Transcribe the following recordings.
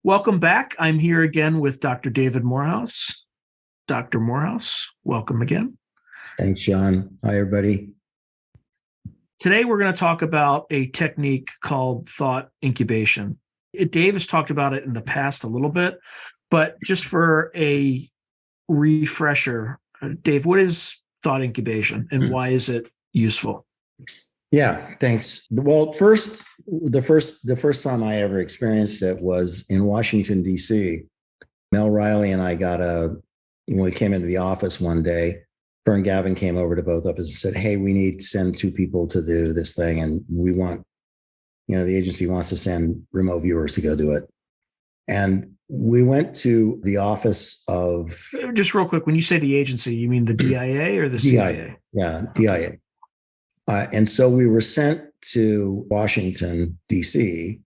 Welcome back. I'm here again with Dr. David Morehouse. Dr. Morehouse, welcome again. Thanks, Sean. Hi, everybody. Today, we're going to talk about a technique called thought incubation. Dave has talked about it in the past a little bit, but just for a refresher, Dave, what is thought incubation and why is it useful? Yeah, thanks. Well, the first time I ever experienced it was in Washington, D.C. Mel Riley and I when we came into the office one day, Fern Gavin came over to both of us and said, "Hey, we need to send 2 people to do this thing. And we want, the agency wants to send remote viewers to go do it." And we went to the office of... Just real quick, when you say the agency, you mean the DIA or the CIA? Yeah, DIA. And so we were sent to Washington, D.C.,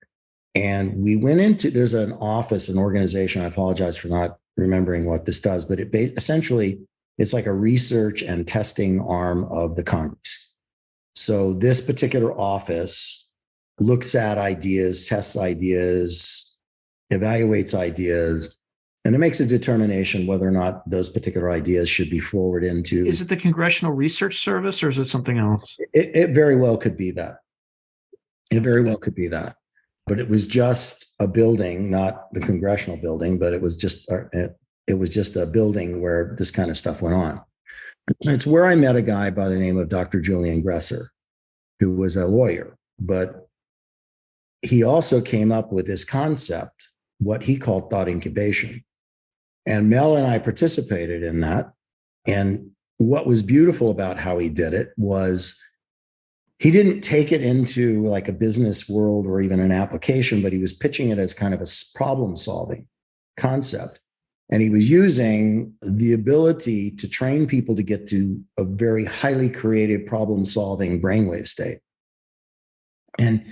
and we went there's an office, an organization. I apologize for not remembering what this does, but essentially it's like a research and testing arm of the Congress. So this particular office looks at ideas, tests ideas, evaluates ideas, and it makes a determination whether or not those particular ideas should be forwarded into... Is it the Congressional Research Service or is it something else? It very well could be that. It very well could be that. But it was just a building, not the congressional building, but it was just a building where this kind of stuff went on. It's where I met a guy by the name of Dr. Julian Gresser, who was a lawyer, but he also came up with this concept, what he called thought incubation. And Mel and I participated in that. And what was beautiful about how he did it was he didn't take it into like a business world or even an application, but he was pitching it as kind of a problem-solving concept. And he was using the ability to train people to get to a very highly creative problem-solving brainwave state. And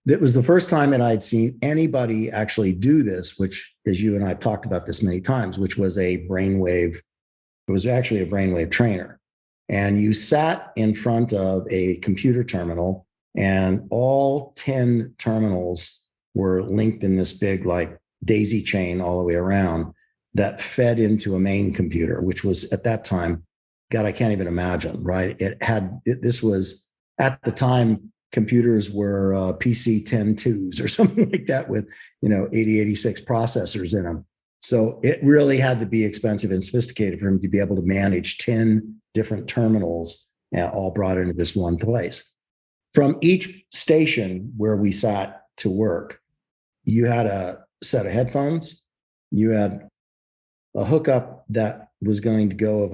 that was the first time that I'd seen anybody actually do this, which, as you and I have talked about this many times, which was a brainwave. It was actually a brainwave trainer. And you sat in front of a computer terminal, and all 10 terminals were linked in this big, like, daisy chain all the way around that fed into a main computer, which was at that time, God, I can't even imagine, right? This was at the time, computers were PC 10.2s or something like that with, 8086 processors in them. So it really had to be expensive and sophisticated for him to be able to manage 10 different terminals all brought into this one place. From each station where we sat to work, you had a set of headphones, you had a hookup that was going to go of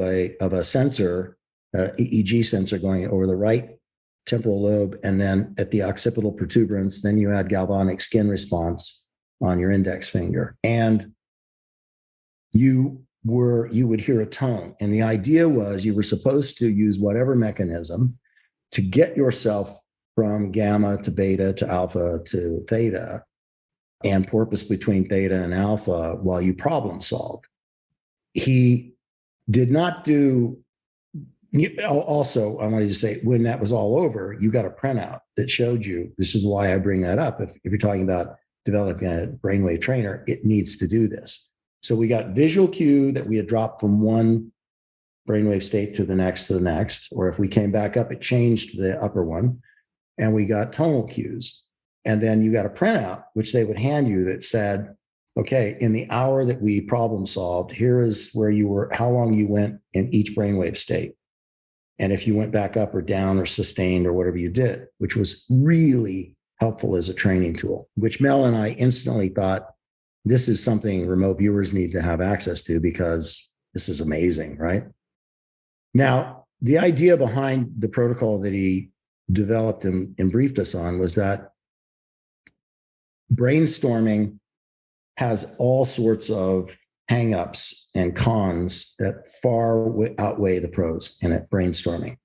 a sensor, EEG sensor going over the right temporal lobe, and then at the occipital protuberance, then you had galvanic skin response on your index finger. And you would hear a tone. And the idea was you were supposed to use whatever mechanism to get yourself from gamma to beta to alpha to theta and porpoise between theta and alpha while you problem solved. He did not do... Also, I wanted to say, when that was all over, you got a printout that showed you, this is why I bring that up. If you're talking about developing a brainwave trainer, it needs to do this. So we got visual cue that we had dropped from one brainwave state to the next, or if we came back up, it changed the upper one. And we got tonal cues. And then you got a printout, which they would hand you that said, okay, in the hour that we problem solved, here is where you were, how long you went in each brainwave state. And if you went back up or down or sustained or whatever you did, which was really helpful as a training tool, which Mel and I instantly thought, this is something remote viewers need to have access to because this is amazing, right? Now, the idea behind the protocol that he developed and briefed us on was that brainstorming has all sorts of hangups and cons that far outweigh the pros in it, brainstorming.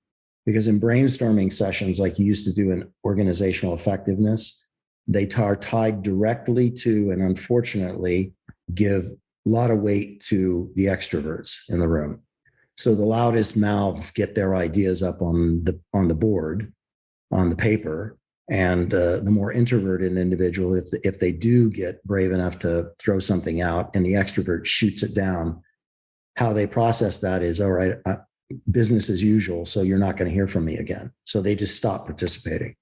Because in brainstorming sessions, like you used to do in organizational effectiveness, they are tied directly to, and unfortunately, give a lot of weight to the extroverts in the room. So the loudest mouths get their ideas up on the board, on the paper, And the more introverted individual, if they do get brave enough to throw something out and the extrovert shoots it down, how they process that is, all right, business as usual. So you're not going to hear from me again. So they just stop participating,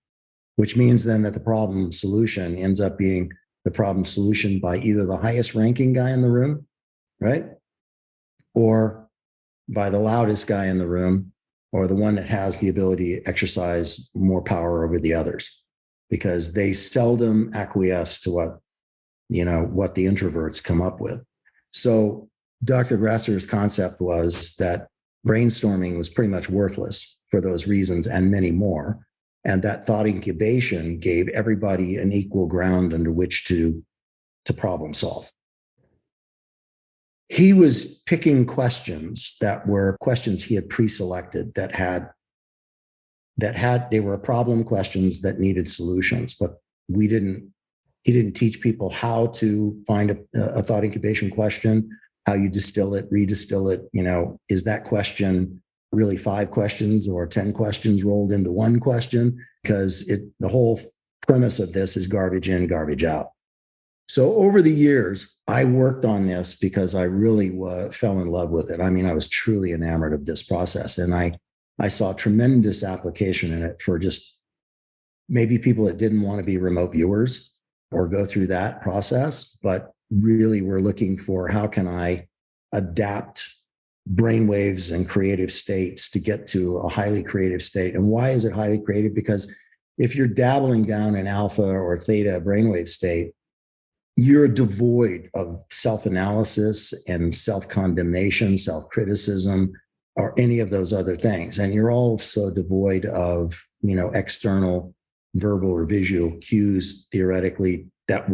which means then that the problem solution ends up being the problem solution by either the highest ranking guy in the room, right? Or by the loudest guy in the room, or the one that has the ability to exercise more power over the others, because they seldom acquiesce to what the introverts come up with. So Dr. Grasser's concept was that brainstorming was pretty much worthless for those reasons and many more. And that thought incubation gave everybody an equal ground under which to problem solve. He was picking questions that were questions he had pre-selected they were problem questions that needed solutions, but he didn't teach people how to find a thought incubation question, how you distill it, redistill it. Is that question really 5 questions or 10 questions rolled into one question? Because the whole premise of this is garbage in, garbage out. So over the years, I worked on this because I really fell in love with it. I mean, I was truly enamored of this process, and I saw tremendous application in it for just maybe people that didn't want to be remote viewers or go through that process, but really were looking for how can I adapt brainwaves and creative states to get to a highly creative state. And why is it highly creative? Because if you're dabbling down in alpha or theta brainwave state, you're devoid of self-analysis and self-condemnation, self-criticism, or any of those other things. And you're also devoid of, external verbal or visual cues, theoretically, that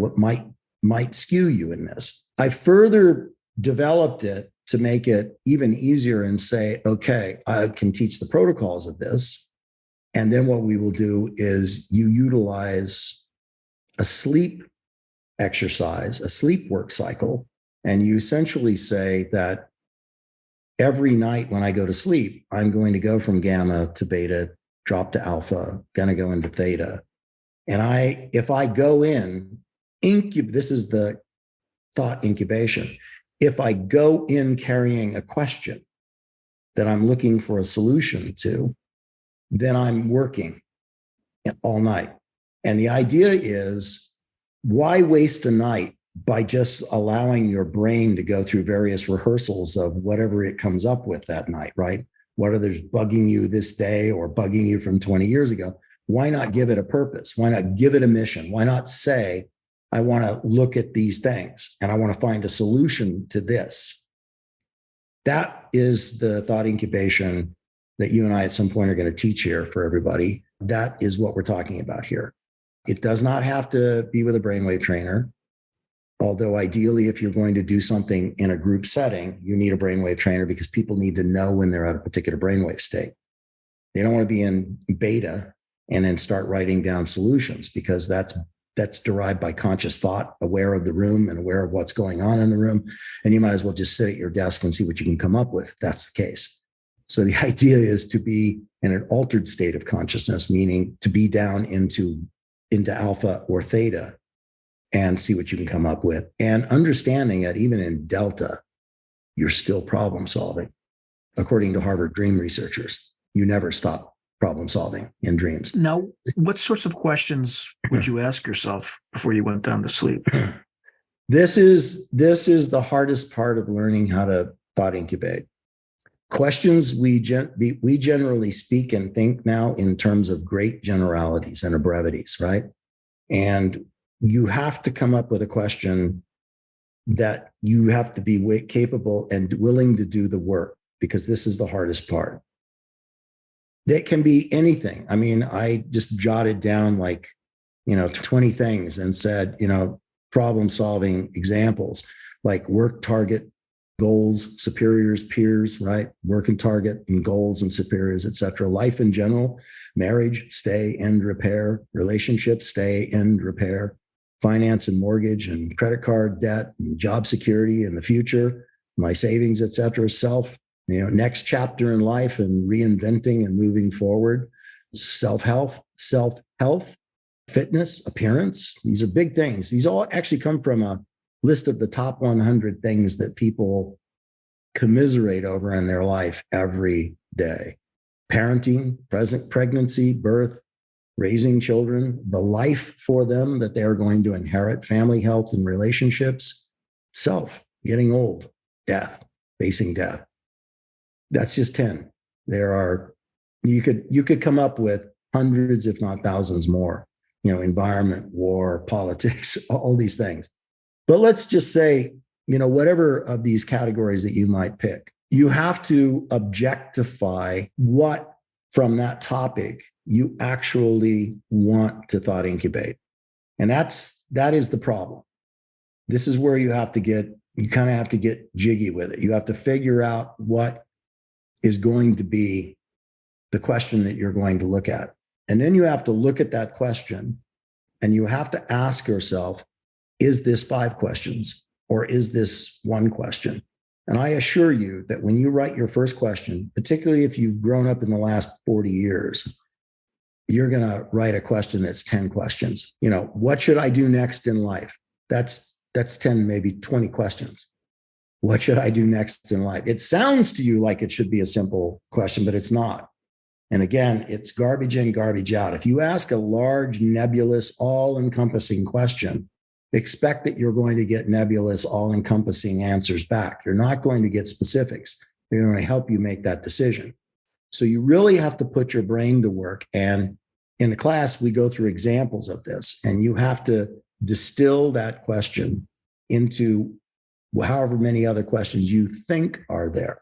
might skew you in this. I further developed it to make it even easier and say, okay, I can teach the protocols of this. And then what we will do is you utilize a sleep exercise, a sleep work cycle, and you essentially say that every night when I go to sleep, I'm going to go from gamma to beta, drop to alpha, going to go into theta. And if I go in, this is the thought incubation. If I go in carrying a question that I'm looking for a solution to, then I'm working all night. And the idea is, why waste a night by just allowing your brain to go through various rehearsals of whatever it comes up with that night, right? Whatever's bugging you this day or bugging you from 20 years ago. Why not give it a purpose? Why not give it a mission? Why not say, I want to look at these things and I want to find a solution to this? That is the thought incubation that you and I at some point are going to teach here for everybody. That is what we're talking about here. It does not have to be with a brainwave trainer. Although ideally, if you're going to do something in a group setting, you need a brainwave trainer because people need to know when they're at a particular brainwave state. They don't want to be in beta and then start writing down solutions, because that's derived by conscious thought, aware of the room and aware of what's going on in the room. And you might as well just sit at your desk and see what you can come up with if that's the case. So the idea is to be in an altered state of consciousness, meaning to be down into alpha or theta and see what you can come up with. And understanding that even in delta, you're still problem solving. According to Harvard dream researchers, you never stop problem solving in dreams. Now, what sorts of questions would you ask yourself before you went down to sleep? This is the hardest part of learning how to thought incubate. Questions we generally speak and think now in terms of great generalities and brevities, right? And you have to come up with a question that you have to be capable and willing to do the work, because this is the hardest part. That can be anything. I mean, I just jotted down 20 things and said, problem solving examples like work, target, goals, superiors, peers, right? Work and target and goals and superiors, et cetera. Life in general, marriage, stay, end, repair, relationships, stay, end, repair, finance and mortgage and credit card debt and job security in the future, my savings, et cetera, self, next chapter in life and reinventing and moving forward, self-health, fitness, appearance. These are big things. These all actually come from a list of the top 100 things that people commiserate over in their life every day. Parenting, pregnancy, birth, raising children, the life for them that they are going to inherit, family health and relationships, self, getting old, death, facing death. That's just 10. You could come up with hundreds, if not thousands more, environment, war, politics, all these things. But let's just say, whatever of these categories that you might pick, you have to objectify what from that topic you actually want to thought incubate. And that is the problem. This is where you kind of have to get jiggy with it. You have to figure out what is going to be the question that you're going to look at. And then you have to look at that question and you have to ask yourself, is this 5 questions or is this 1 question? And I assure you that when you write your first question, particularly if you've grown up in the last 40 years, you're going to write a question that's 10 questions. What should I do next in life? That's 10, maybe 20 questions. What should I do next in life? It sounds to you like it should be a simple question, but it's not. And again, it's garbage in, garbage out. If you ask a large, nebulous, all-encompassing question, expect that you're going to get nebulous, all-encompassing answers back. You're not going to get specifics. They're going to help you make that decision. So you really have to put your brain to work. And in the class, we go through examples of this, and you have to distill that question into however many other questions you think are there.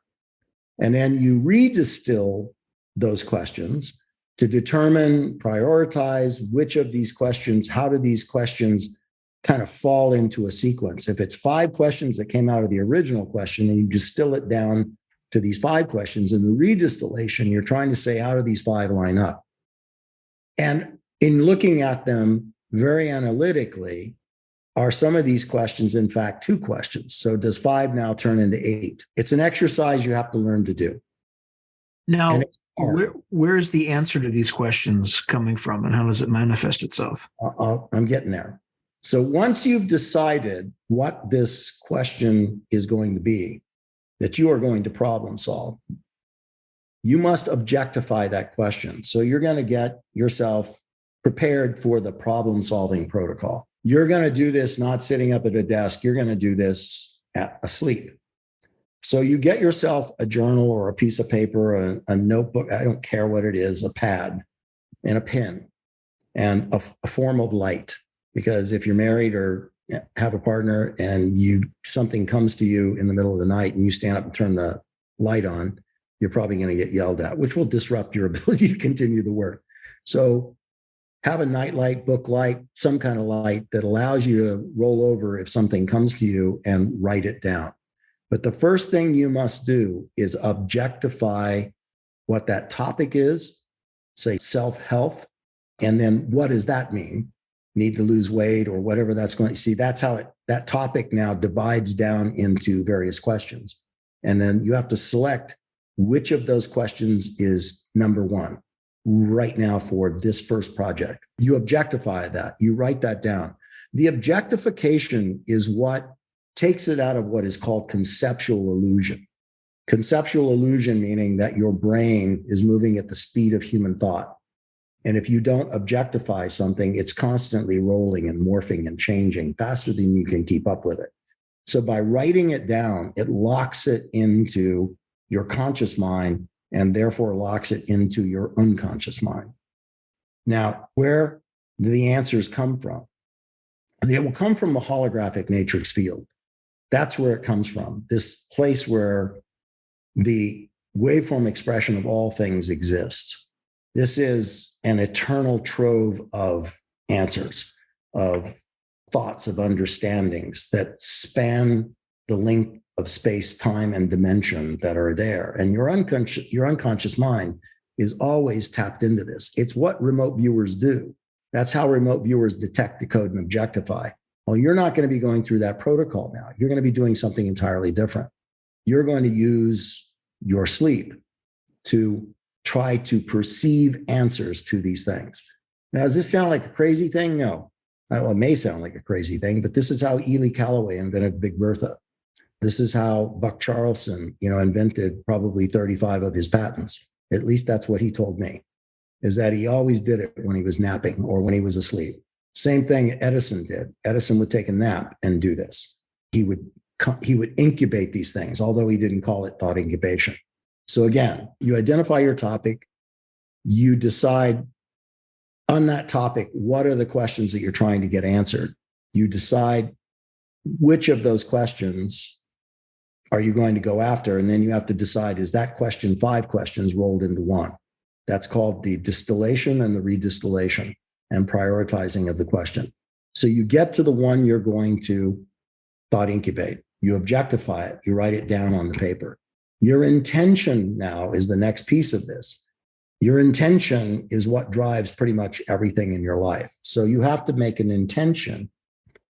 And then you redistill those questions to determine, prioritize which of these questions, how do these questions kind of fall into a sequence. If it's 5 questions that came out of the original question and you distill it down to these 5 questions, in the redistillation, you're trying to say, how do these 5 line up? And in looking at them very analytically, are some of these questions, in fact, 2 questions? So does 5 now turn into 8? It's an exercise you have to learn to do. Now, where's the answer to these questions coming from, and how does it manifest itself? I'm getting there. So once you've decided what this question is going to be, that you are going to problem solve, you must objectify that question. So you're going to get yourself prepared for the problem solving protocol. You're going to do this not sitting up at a desk. You're going to do this asleep. So you get yourself a journal or a piece of paper, a notebook, I don't care what it is, a pad and a pen and a form of light. Because if you're married or have a partner and something comes to you in the middle of the night and you stand up and turn the light on, you're probably going to get yelled at, which will disrupt your ability to continue the work. So have a night light, book light, some kind of light that allows you to roll over if something comes to you and write it down. But the first thing you must do is objectify what that topic is, say self-health, and then what does that mean? Need to lose weight or whatever that's going to see. That's how that topic now divides down into various questions. And then you have to select which of those questions is number 1 right now for this first project. You objectify that, you write that down. The objectification is what takes it out of what is called conceptual illusion. Conceptual illusion meaning that your brain is moving at the speed of human thought. And if you don't objectify something, it's constantly rolling and morphing and changing faster than you can keep up with it. So by writing it down, it locks it into your conscious mind and therefore locks it into your unconscious mind. Now, where do the answers come from? They will come from the holographic matrix field. That's where it comes from, this place where the waveform expression of all things exists. This is an eternal trove of answers, of thoughts, of understandings that span the length of space, time, and dimension that are there. And your unconscious mind is always tapped into this. It's what remote viewers do. That's how remote viewers detect, decode, and objectify. Well, you're not going to be going through that protocol now. You're going to be doing something entirely different. You're going to use your sleep to try to perceive answers to these things. Now, does this sound like a crazy thing? No. Well, it may sound like a crazy thing, but this is how Ely Callaway invented Big Bertha. This is how Buck Charlson, invented probably 35 of his patents. At least that's what he told me, is that he always did it when he was napping or when he was asleep. Same thing Edison did. Edison would take a nap and do this. He would incubate these things, although he didn't call it thought incubation. So again, you identify your topic, you decide on that topic, what are the questions that you're trying to get answered? You decide which of those questions are you going to go after? And then you have to decide, is that question 5 questions rolled into one? That's called the distillation and the redistillation and prioritizing of the question. So you get to the one you're going to thought incubate. You objectify it. You write it down on the paper. Your intention now is the next piece of this. Your intention is what drives pretty much everything in your life. So you have to make an intention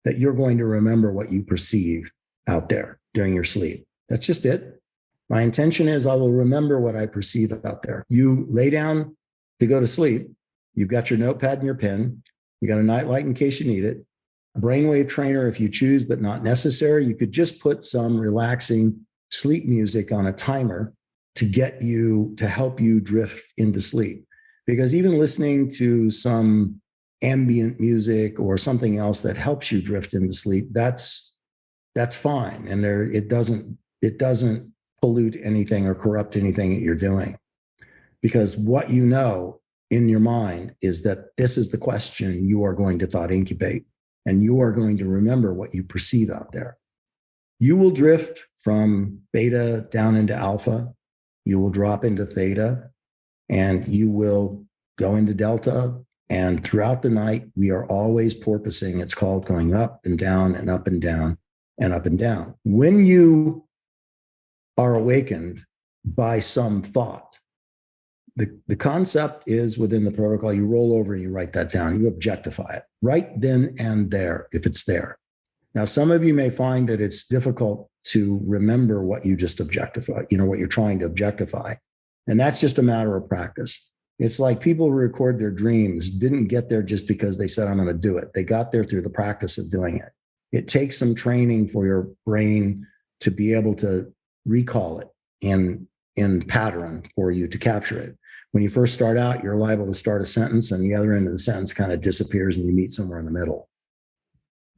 that you're going to remember what you perceive out there during your sleep. That's just it. My intention is I will remember what I perceive out there. You lay down to go to sleep. You've got your notepad and your pen. You got a nightlight in case you need it. A brainwave trainer if you choose, but not necessary. You could just put some relaxing sleep music on a timer to help you drift into sleep. Because even listening to some ambient music or something else that helps you drift into sleep, that's fine. And it doesn't pollute anything or corrupt anything that you're doing. Because what you know in your mind is that this is the question you are going to thought incubate, and you are going to remember what you perceive out there. You will drift from beta down into alpha. You will drop into theta, and you will go into delta. And throughout the night, we are always porpoising. It's called going up and down and up and down and up and down. When you are awakened by some thought, the concept is within the protocol, you roll over and you write that down. You objectify it right then and there if it's there. Now, some of you may find that it's difficult to remember what you just objectify, what you're trying to objectify. And that's just a matter of practice. It's like people who record their dreams didn't get there just because they said, I'm going to do it. They got there through the practice of doing it. It takes some training for your brain to be able to recall it in pattern for you to capture it. When you first start out, you're liable to start a sentence and the other end of the sentence kind of disappears and you meet somewhere in the middle.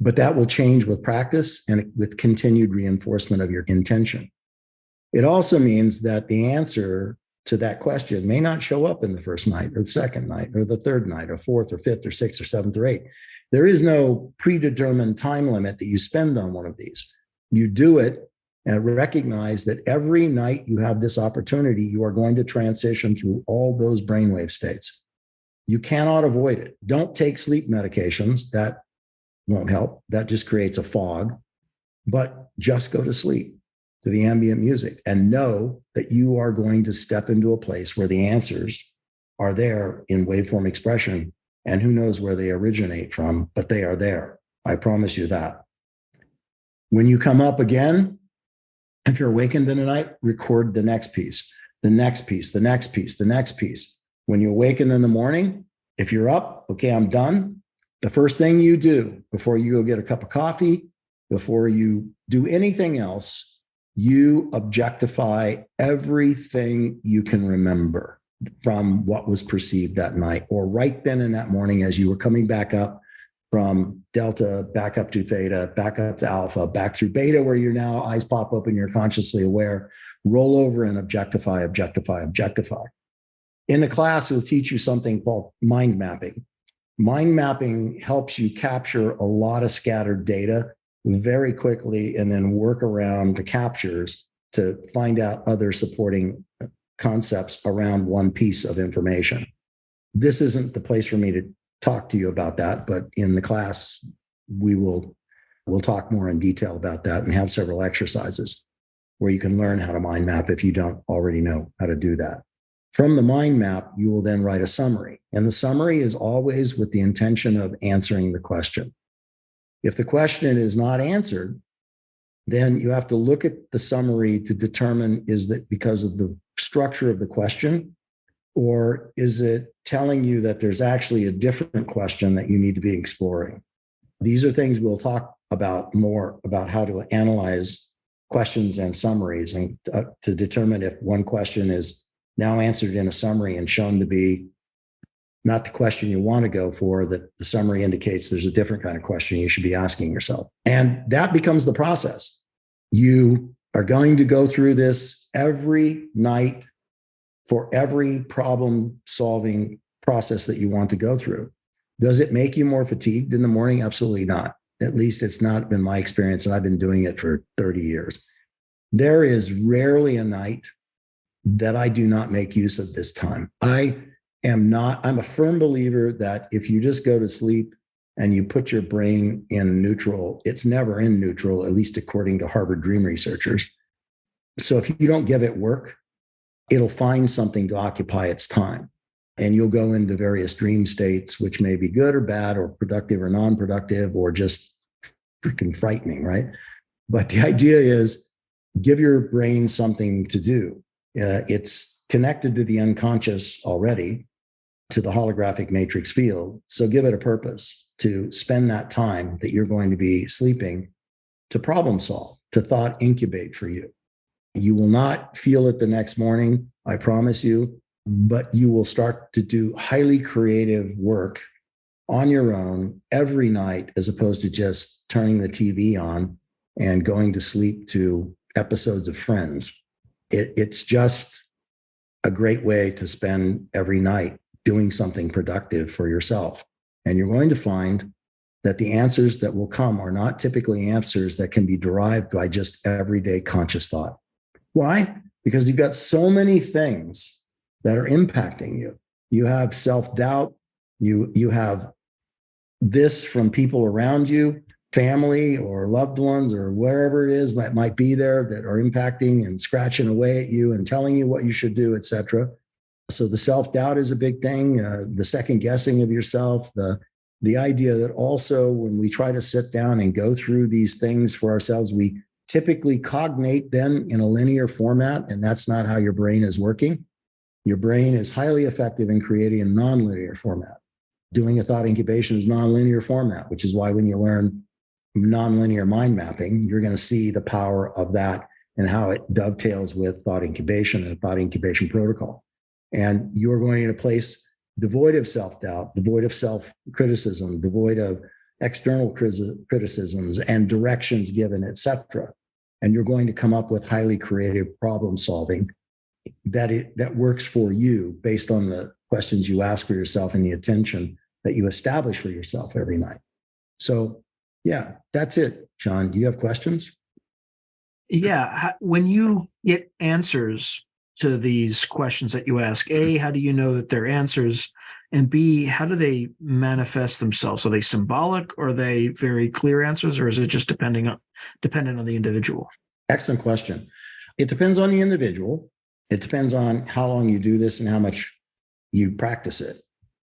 But that will change with practice and with continued reinforcement of your intention. It also means that the answer to that question may not show up in the first night or the second night or the third night or fourth or fifth or sixth or seventh or eighth. There is no predetermined time limit that you spend on one of these. You do it and recognize that every night you have this opportunity, you are going to transition through all those brainwave states. You cannot avoid it. Don't take sleep medications. That won't help. That just creates a fog. But just go to sleep to the ambient music and know that you are going to step into a place where the answers are there in waveform expression. And who knows where they originate from, but they are there. I promise you that. When you come up again, if you're awakened in the night, record the next piece, the next piece, the next piece, the next piece. When you awaken in the morning, if you're up, okay, I'm done. The first thing you do before you go get a cup of coffee, before you do anything else, you objectify everything you can remember from what was perceived that night, or right then in that morning as you were coming back up from delta, back up to theta, back up to alpha, back through beta, where you're now eyes pop open, you're consciously aware, roll over and objectify, objectify, objectify. In the class, we'll teach you something called mind mapping. Mind mapping helps you capture a lot of scattered data very quickly and then work around the captures to find out other supporting concepts around one piece of information. This isn't the place for me to talk to you about that, but in the class, we'll talk more in detail about that and have several exercises where you can learn how to mind map if you don't already know how to do that. From the mind map, you will then write a summary. And the summary is always with the intention of answering the question. If the question is not answered, then you have to look at the summary to determine, is that because of the structure of the question, or is it telling you that there's actually a different question that you need to be exploring. These are things we'll talk about more about how to analyze questions and summaries and to determine if one question is now answered in a summary and shown to be not the question you want to go for, that the summary indicates there's a different kind of question you should be asking yourself. And that becomes the process. You are going to go through this every night for every problem solving process that you want to go through. Does it make you more fatigued in the morning? Absolutely not. At least it's not been my experience, and I've been doing it for 30 years. There is rarely a night that I do not make use of this time. I'm a firm believer that if you just go to sleep and you put your brain in neutral, it's never in neutral, at least according to Harvard Dream researchers. So if you don't give it work, it'll find something to occupy its time. And you'll go into various dream states, which may be good or bad or productive or non-productive or just freaking frightening, right? But the idea is give your brain something to do. It's connected to the unconscious already, to the holographic matrix field. So give it a purpose to spend that time that you're going to be sleeping to problem solve, to thought incubate for you. You will not feel it the next morning, I promise you, but you will start to do highly creative work on your own every night, as opposed to just turning the TV on and going to sleep to episodes of Friends. It's just a great way to spend every night doing something productive for yourself. And you're going to find that the answers that will come are not typically answers that can be derived by just everyday conscious thought. Why? Because you've got so many things that are impacting you. You have self-doubt. You have this from people around you, family or loved ones or wherever it is that might be there that are impacting and scratching away at you and telling you what you should do, et cetera. So the self-doubt is a big thing, the second guessing of yourself, the idea that also when we try to sit down and go through these things for ourselves, we typically cognate then in a linear format, and that's not how your brain is working. Your brain is highly effective in creating a nonlinear format. Doing a thought incubation is nonlinear format, which is why when you learn nonlinear mind mapping, you're going to see the power of that and how it dovetails with thought incubation and the thought incubation protocol. And you're going in a place devoid of self-doubt, devoid of self-criticism, devoid of external criticisms and directions given, et cetera. And you're going to come up with highly creative problem solving that works for you based on the questions you ask for yourself and the attention that you establish for yourself every night. So yeah, that's it. Sean, do you have questions? Yeah. When you get answers to these questions that you ask, A, how do you know that they're answers? And B, how do they manifest themselves? Are they symbolic, or are they very clear answers, or is it just dependent on the individual? Excellent question. It depends on the individual. It depends on how long you do this and how much you practice it.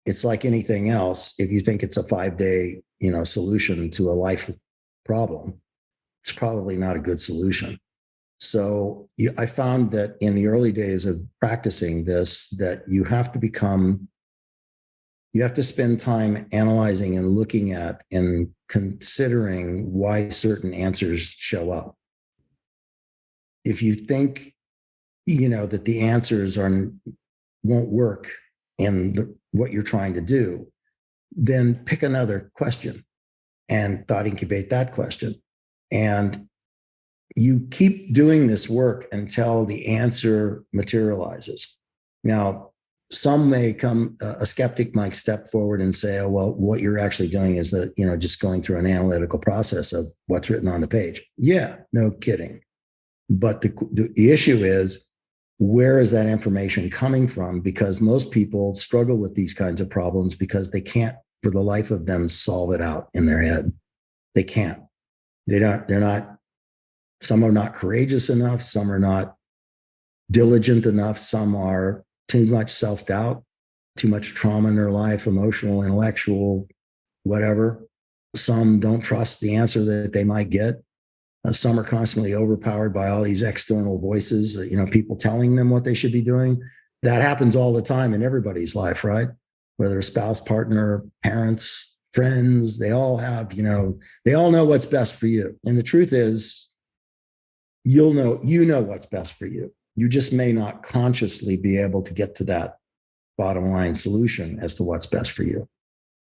It's like anything else. If you think it's a 5-day, solution to a life problem, it's probably not a good solution. So I found that in the early days of practicing this, that you have to spend time analyzing and looking at and considering why certain answers show up. If you think, that the answers won't work in what you're trying to do, then pick another question and thought incubate that question. And you keep doing this work until the answer materializes. Now, some may a skeptic might step forward and say, oh, well, what you're actually doing is that, just going through an analytical process of what's written on the page. Yeah, no kidding. But the issue is, where is that information coming from? Because most people struggle with these kinds of problems because they can't, for the life of them, solve it out in their head. They can't. They're not. Some are not courageous enough. Some are not diligent enough. Some are too much self-doubt, too much trauma in their life, emotional, intellectual, whatever. Some don't trust the answer that they might get. Some are constantly overpowered by all these external voices, people telling them what they should be doing. That happens all the time in everybody's life, right? whether a spouse, partner, parents, friends, they all have, they all know what's best for you. And the truth is, you know what's best for you. You just may not consciously be able to get to that bottom line solution as to what's best for you.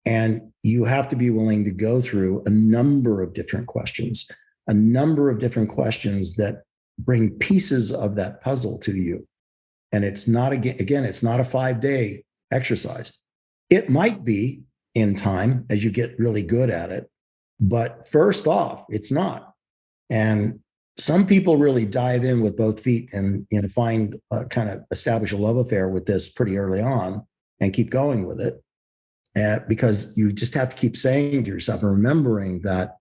And you have to be willing to go through a number of different questions that bring pieces of that puzzle to you. And it's not, again, it's not a 5-day exercise. It might be in time as you get really good at it, but first off, it's not. And some people really dive in with both feet and find kind of establish a love affair with this pretty early on and keep going with it. Because you just have to keep saying to yourself and remembering that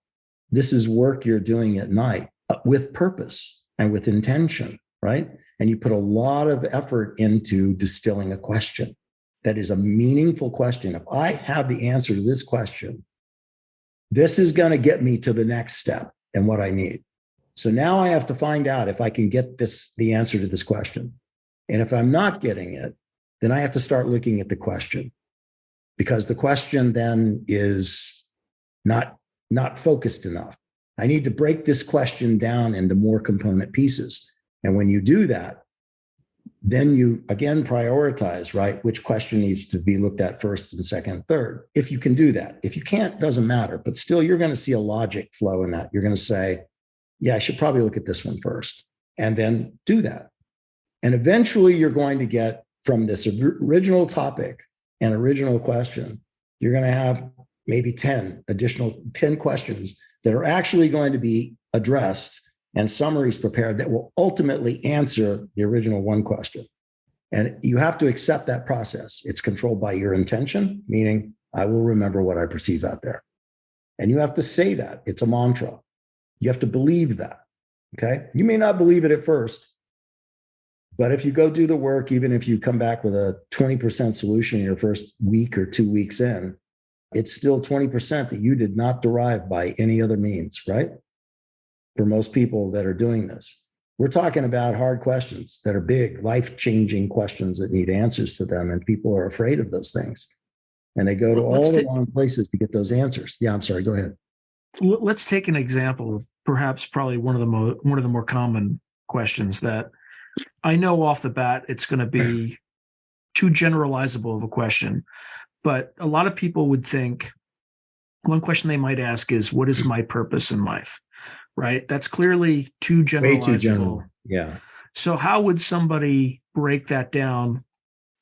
this is work you're doing at night with purpose and with intention, right? And you put a lot of effort into distilling a question that is a meaningful question. If I have the answer to this question, this is going to get me to the next step and what I need. So now I have to find out if I can get the answer to this question. And if I'm not getting it, then I have to start looking at the question, because the question then is not focused enough. I need to break this question down into more component pieces. And when you do that, then you again prioritize, right? Which question needs to be looked at first and second, third, if you can do that. If you can't, doesn't matter. But still, you're going to see a logic flow in that. You're going to say, yeah, I should probably look at this one first, and then do that. And eventually you're going to get from this original topic and original question, you're going to have maybe 10 questions that are actually going to be addressed and summaries prepared that will ultimately answer the original one question. And you have to accept that process. It's controlled by your intention, meaning I will remember what I perceive out there. And you have to say that. It's a mantra. You have to believe that, okay? You may not believe it at first, but if you go do the work, even if you come back with a 20% solution in your first week or 2 weeks in, it's still 20% that you did not derive by any other means, right? For most people that are doing this. We're talking about hard questions that are big, life-changing questions that need answers to them, and people are afraid of those things. And they go to all the wrong places to get those answers. Yeah, I'm sorry, go ahead. Let's take an example of probably one of the more common questions that I know off the bat it's going to be too generalizable of a question, but a lot of people would think one question they might ask is, what is my purpose in life? Right? That's clearly too generalizable. Way too general. Yeah. So how would somebody break that down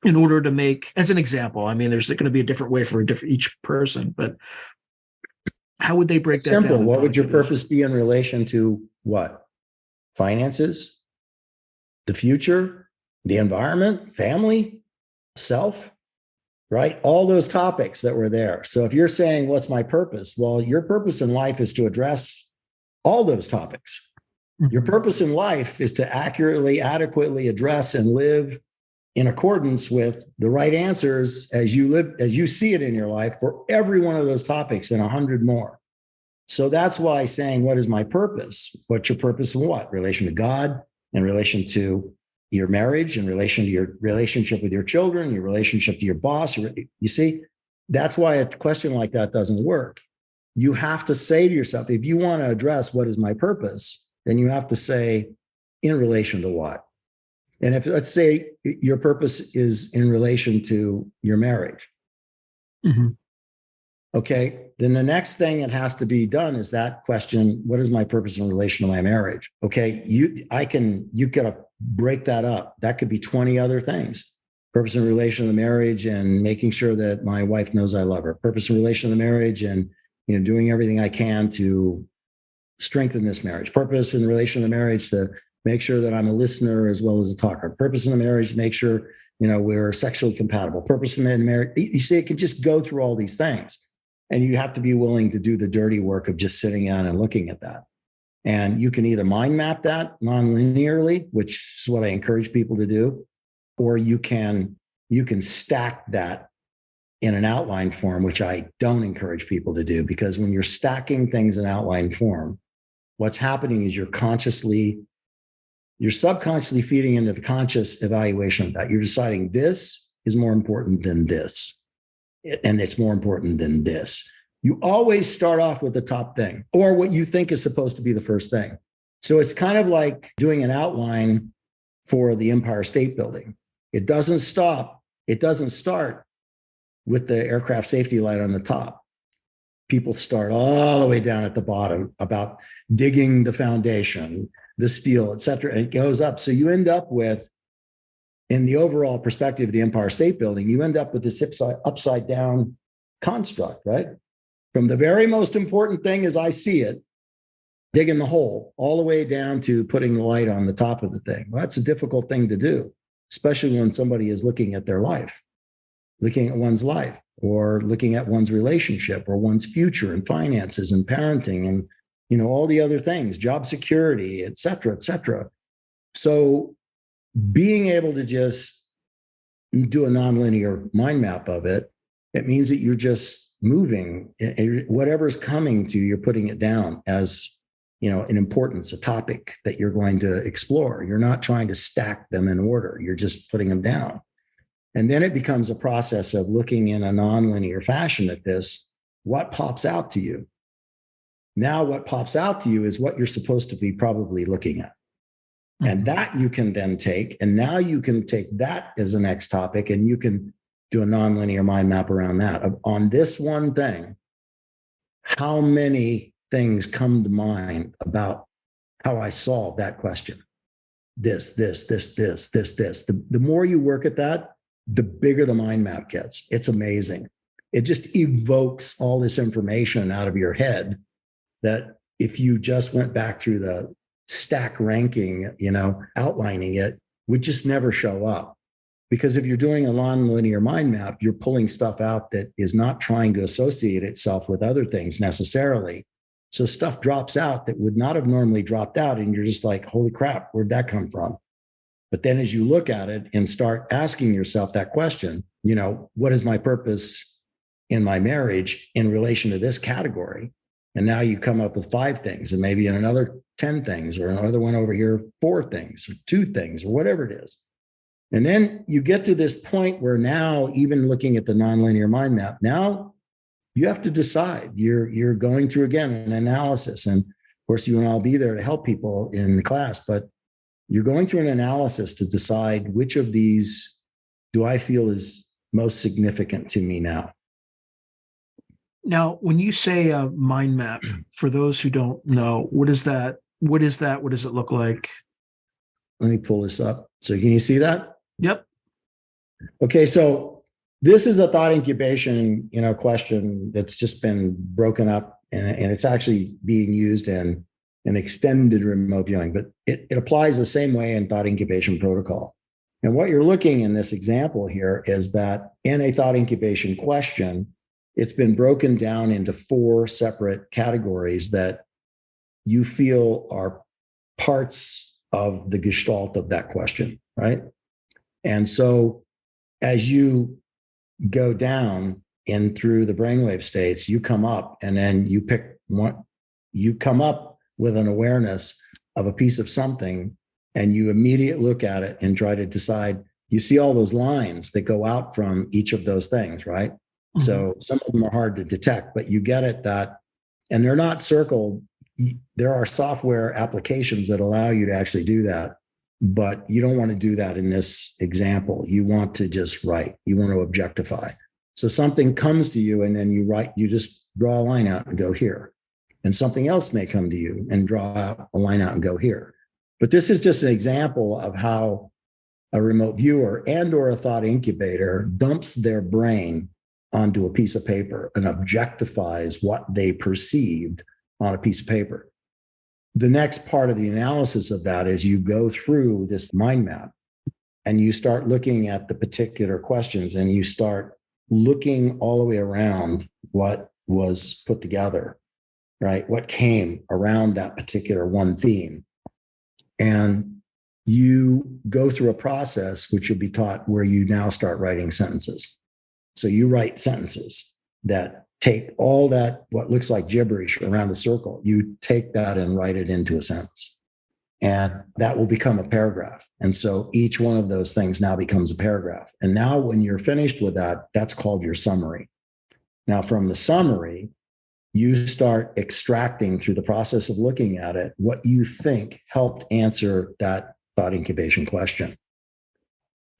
in order to make, as an example, I mean, there's going to be a different way for each person, but how would they break that down? Simple. What would your purpose be in relation to what? Finances, the future, the environment, family, self, right? All those topics that were there. So if you're saying, what's my purpose? Well, your purpose in life is to address all those topics. Mm-hmm. Your purpose in life is to accurately, adequately address and live in accordance with the right answers as you see it in your life for every one of those topics and 100 more. So that's why saying, what is my purpose? What's your purpose in what? Relation to God, in relation to your marriage, in relation to your relationship with your children, your relationship to your boss. You see, that's why a question like that doesn't work. You have to say to yourself, if you want to address what is my purpose, then you have to say, in relation to what? And if, let's say, your purpose is in relation to your marriage, mm-hmm. Okay, then the next thing that has to be done is that question, what is my purpose in relation to my marriage? Okay, you gotta break that up. That could be 20 other things. Purpose in relation to the marriage and making sure that my wife knows I love her. Purpose in relation to the marriage and doing everything I can to strengthen this marriage. Purpose in relation to the marriage to make sure that I'm a listener as well as a talker. Purpose in the marriage to make sure we're sexually compatible. Purpose in the marriage. You see, it can just go through all these things. And you have to be willing to do the dirty work of just sitting down and looking at that. And you can either mind map that non-linearly, which is what I encourage people to do, or you can stack that in an outline form, which I don't encourage people to do, because when you're stacking things in outline form, what's happening is you're subconsciously feeding into the conscious evaluation of that. You're deciding this is more important than this. and it's more important than this. You always start off with the top thing or what you think is supposed to be the first thing. So it's kind of like doing an outline for the Empire State Building. It doesn't start with the aircraft safety light on the top. People start all the way down at the bottom about digging the foundation, the steel, et cetera, and it goes up. So you end up with, in the overall perspective of the Empire State Building, you end up with this upside down construct, right? From the very most important thing as I see it, digging the hole, all the way down to putting the light on the top of the thing. Well, that's a difficult thing to do, especially when somebody is looking at their life, looking at one's life, or looking at one's relationship or one's future and finances and parenting and, you know, all the other things, job security, et cetera, et cetera. So being able to just do a nonlinear mind map of it, it means that you're just moving. Whatever's coming to you, you're putting it down as, you know, an importance, a topic that you're going to explore. You're not trying to stack them in order. You're just putting them down. And then it becomes a process of looking in a nonlinear fashion at this. What pops out to you? Now, what pops out to you is what you're supposed to be probably looking at. And that you can then take. And now you can take that as a next topic and you can do a nonlinear mind map around that. On this one thing, how many things come to mind about how I solve that question? This. The more you work at that, the bigger the mind map gets. It's amazing. It just evokes all this information out of your head that if you just went back through the stack ranking, you know, outlining it, would just never show up. Because if you're doing a nonlinear mind map, you're pulling stuff out that is not trying to associate itself with other things necessarily. So stuff drops out that would not have normally dropped out. And you're just like, holy crap, where'd that come from? But then as you look at it and start asking yourself that question, you know, what is my purpose in my marriage in relation to this category? And now you come up with 5 things and maybe in another 10 things or another one over here, 4 things or 2 things or whatever it is. And then you get to this point where now, even looking at the nonlinear mind map, now you have to decide. You're going through, again, an analysis. And of course, you and I'll be there to help people in the class, but you're going through an analysis to decide which of these do I feel is most significant to me now. Now, when you say a mind map, for those who don't know, what is that? What is that? What does it look like? Let me pull this up. So can you see that? Yep. Okay, so this is a thought incubation, you know, question that's just been broken up, and it's actually being used in an extended remote viewing, but it applies the same way in thought incubation protocol. And what you're looking in this example here is that in a thought incubation question, it's been broken down into 4 separate categories that you feel are parts of the gestalt of that question, right? And so as you go down in through the brainwave states, you come up and then you pick one, you come up with an awareness of a piece of something and you immediately look at it and try to decide. You see all those lines that go out from each of those things, right? Mm-hmm. So some of them are hard to detect, but you get it that, and they're not circled. There are software applications that allow you to actually do that, but you don't want to do that in this example. You want to just write. You want to objectify. So something comes to you and then you write, you just draw a line out and go here. And something else may come to you and draw out a line out and go here. But this is just an example of how a remote viewer and or a thought incubator dumps their brain onto a piece of paper and objectifies what they perceived on a piece of paper. The next part of the analysis of that is you go through this mind map and you start looking at the particular questions and you start looking all the way around what was put together, right? What came around that particular one theme. And you go through a process, which you'll be taught, where you now start writing sentences. So you write sentences that take all that, what looks like gibberish around a circle, you take that and write it into a sentence. And that will become a paragraph. And so each one of those things now becomes a paragraph. And now when you're finished with that, that's called your summary. Now, from the summary, you start extracting through the process of looking at it what you think helped answer that thought incubation question.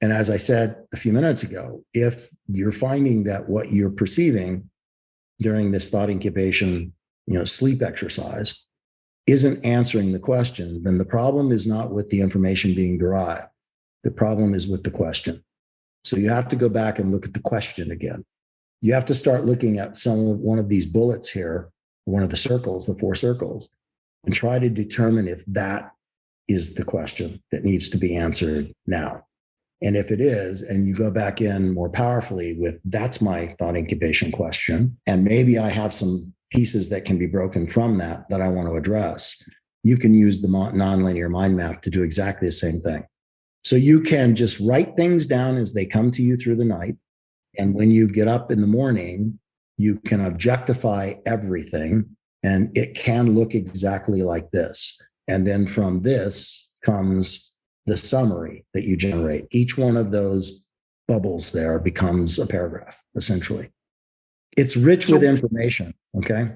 And as I said a few minutes ago, if you're finding that what you're perceiving during this thought incubation, sleep exercise isn't answering the question, then the problem is not with the information being derived. The problem is with the question. So you have to go back and look at the question again. You have to start looking at one of these bullets here, one of the circles, the 4 circles, and try to determine if that is the question that needs to be answered now. And if it is, and you go back in more powerfully with, that's my thought incubation question, and maybe I have some pieces that can be broken from that I want to address, you can use the nonlinear mind map to do exactly the same thing. So you can just write things down as they come to you through the night. And when you get up in the morning, you can objectify everything, and it can look exactly like this. And then from this comes the summary that you generate. Each one of those bubbles there becomes a paragraph, essentially. It's rich with information. Okay.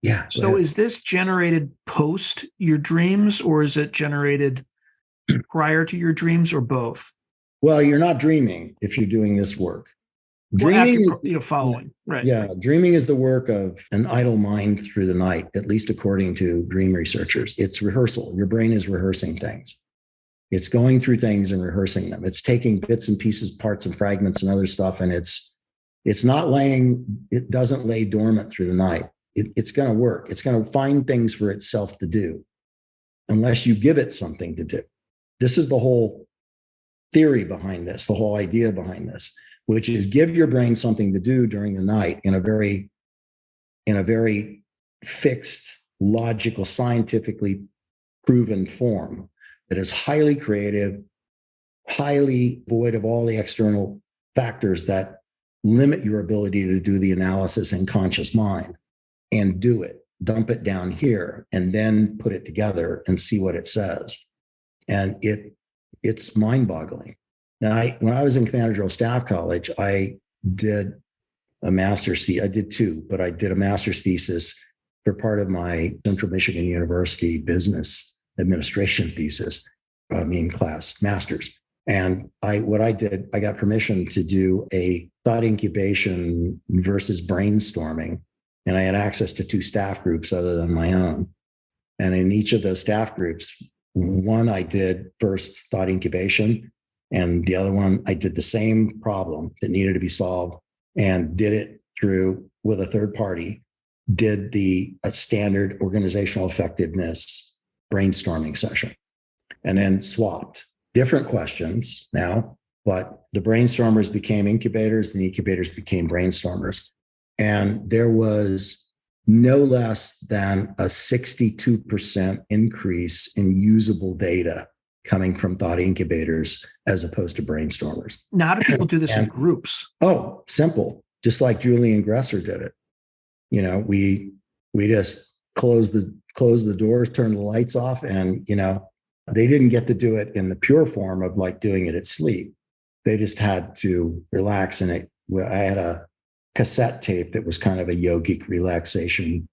Yeah. So is this generated post your dreams, or is it generated prior to your dreams, or both? Well, you're not dreaming if you're doing this work. Dreaming, following, right? Yeah, dreaming is the work of an idle mind through the night, at least according to dream researchers. It's rehearsal. Your brain is rehearsing things. It's going through things and rehearsing them. It's taking bits and pieces, parts and fragments and other stuff, and it's not it doesn't lay dormant through the night. It's going to work. It's going to find things for itself to do, unless you give it something to do. This is the whole theory behind this, the whole idea behind this, which is give your brain something to do during the night in a very fixed, logical, scientifically proven form that is highly creative, highly void of all the external factors that limit your ability to do the analysis in conscious mind, and do it, dump it down here, and then put it together and see what it says. And it's mind-boggling. Now, when I was in Commander General Staff College, I did a master's thesis. I did 2, but I did a master's thesis for part of my Central Michigan University business administration thesis, master's. And what I did, I got permission to do a thought incubation versus brainstorming. And I had access to 2 staff groups other than my own. And in each of those staff groups, one I did first thought incubation, and the other one I did the same problem that needed to be solved and did it through with a third party, did a standard organizational effectiveness brainstorming session, and then swapped different questions now, but the brainstormers became incubators and the incubators became brainstormers. And there was no less than a 62% increase in usable data coming from thought incubators as opposed to brainstormers. Now, how do people do this in groups? Oh, simple. Just like Julian Gresser did it. We just closed the doors, turned the lights off, and, they didn't get to do it in the pure form of like doing it at sleep. They just had to relax. And I had a cassette tape that was kind of a yogic relaxation,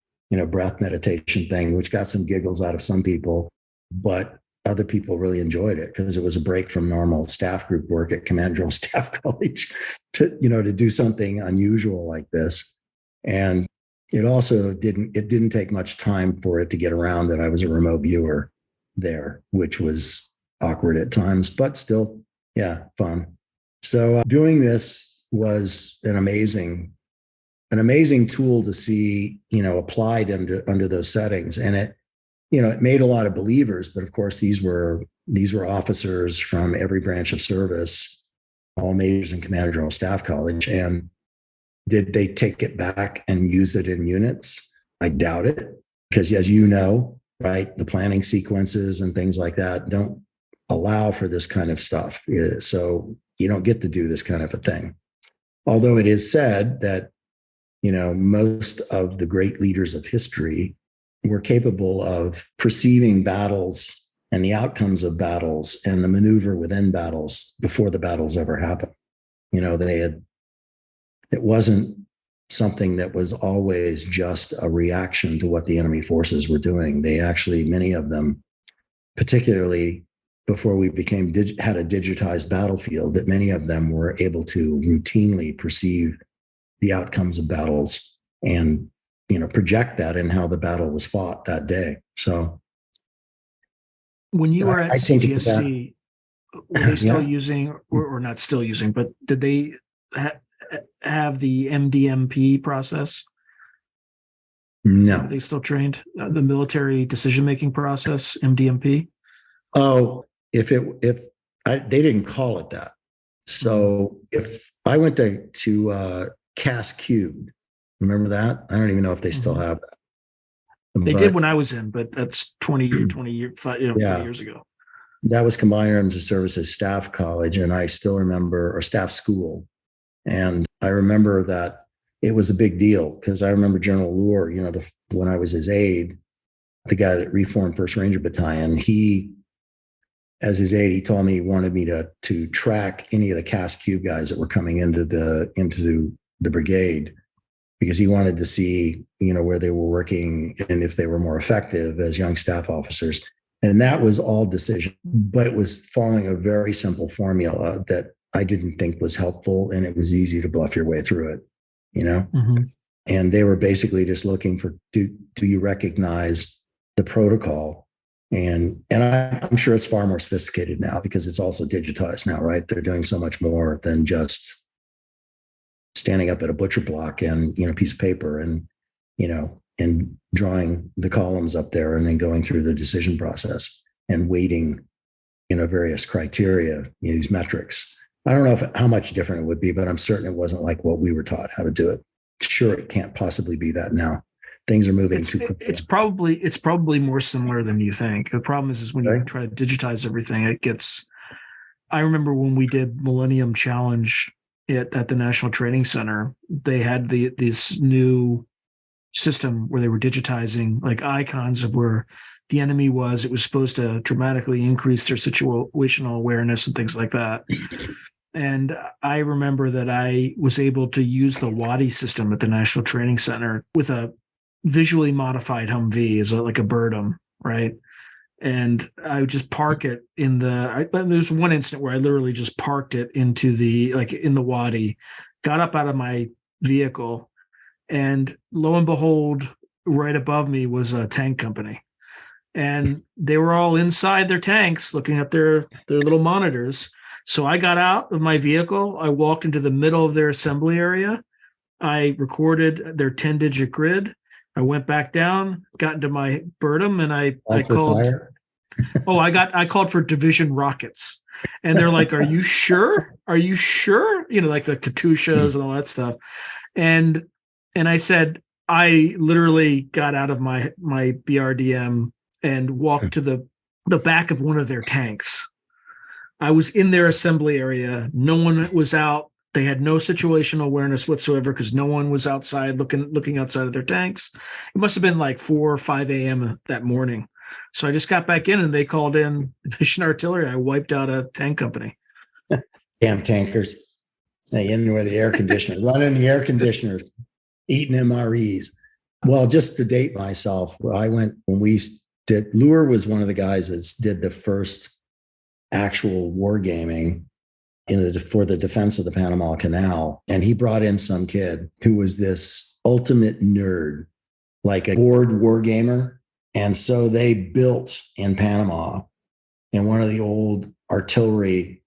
breath meditation thing, which got some giggles out of some people, but other people really enjoyed it because it was a break from normal staff group work at Commander General Staff College to do something unusual like this. And it also didn't take much time for it to get around that I was a remote viewer there, which was awkward at times, but still, yeah, fun. So doing this was an amazing tool to see, applied under those settings. And it made a lot of believers, but of course these were officers from every branch of service, all majors in Commander General Staff College. And did they take it back and use it in units? I doubt it, because as you know, right, the planning sequences and things like that don't allow for this kind of stuff. So you don't get to do this kind of a thing. Although it is said that, most of the great leaders of history were capable of perceiving battles and the outcomes of battles and the maneuver within battles before the battles ever happened. It wasn't something that was always just a reaction to what the enemy forces were doing. They actually, many of them, particularly before we had a digitized battlefield, that many of them were able to routinely perceive the outcomes of battles and, project that in how the battle was fought that day. So when you were at CGSC, were they still Yeah. using, or not still using, but did they have the MDMP process? No. Are they still trained? The military decision-making process, MDMP? Oh, they didn't call it that. So if I went to CAS Cube, remember that? I don't even know if they still have that. They did when I was in, but that's 20 years ago. That was Combined Arms and Services Staff College, and I still remember, or staff school. And I remember that it was a big deal because I remember General Luer, when I was his aide, the guy that reformed 1st Ranger Battalion, as his aide, he told me he wanted me to track any of the CAS Cube guys that were coming into the brigade, because he wanted to see, where they were working and if they were more effective as young staff officers. And that was all decision, but it was following a very simple formula that I didn't think was helpful, and it was easy to bluff your way through it, And they were basically just looking for, do you recognize the protocol? And I'm sure it's far more sophisticated now because it's also digitized now, right? They're doing so much more than just standing up at a butcher block and, piece of paper and, and drawing the columns up there and then going through the decision process and weighting, various criteria, these metrics. I don't know how much different it would be, but I'm certain it wasn't like what we were taught how to do it. Sure, it can't possibly be that now. Things are moving too quickly. It's probably more similar than you think. The problem is when you try to digitize everything, it gets. I remember when we did Millennium Challenge at the National Training Center, they had this new system where they were digitizing like icons of where the enemy was. It was supposed to dramatically increase their situational awareness and things like that. And I remember that I was able to use the WADI system at the National Training Center with a visually modified Humvee as like a Birdum, right? And I would just park it there's one instant where I literally just parked it in the WADI, got up out of my vehicle, and lo and behold, right above me was a tank company. And they were all inside their tanks looking at their little monitors. So I got out of my vehicle. I walked into the middle of their assembly area. I recorded their 10-digit grid. I went back down, got into my Birdum, and I called. I called for division rockets, and they're like, "Are you sure? Are you sure?" Like the Katyushas and all that stuff. And I said, I literally got out of my BRDM and walked to the back of one of their tanks. I was in their assembly area. No one was out. They had no situational awareness whatsoever because no one was outside looking outside of their tanks. It must have been like 4 or 5 a.m. that morning. So I just got back in and they called in division artillery. I wiped out a tank company. Damn tankers. They in where the air conditioner, running the air conditioners, eating MREs. Well, just to date myself, Luer was one of the guys that did the first actual wargaming for the defense of the Panama Canal. And he brought in some kid who was this ultimate nerd, like a bored war gamer. And so they built in Panama in one of the old artillery,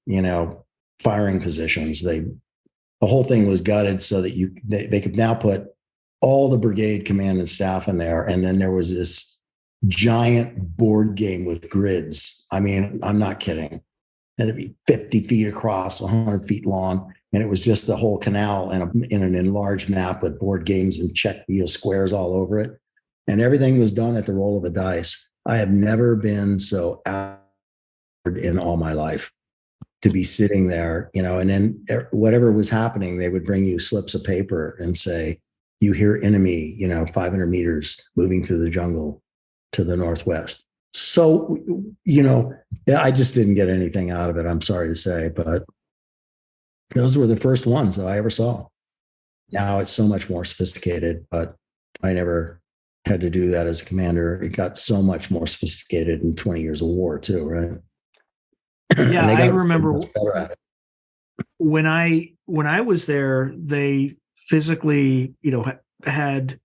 firing positions. The whole thing was gutted so that they could now put all the brigade command and staff in there. And then there was this giant board game with grids. I mean, I'm not kidding. And it'd be 50 feet across, 100 feet long. And it was just the whole canal in an enlarged map with board games and check squares all over it. And everything was done at the roll of a dice. I have never been so out in all my life to be sitting there, and then whatever was happening, they would bring you slips of paper and say, you hear enemy, 500 meters moving through the jungle to the northwest. So, I just didn't get anything out of it. I'm sorry to say, but those were the first ones that I ever saw. now it's so much more sophisticated, but I never had to do that as a commander. It got so much more sophisticated in 20 years of war too, right? Yeah, And they I got remember much better at it. when I was there, they physically, had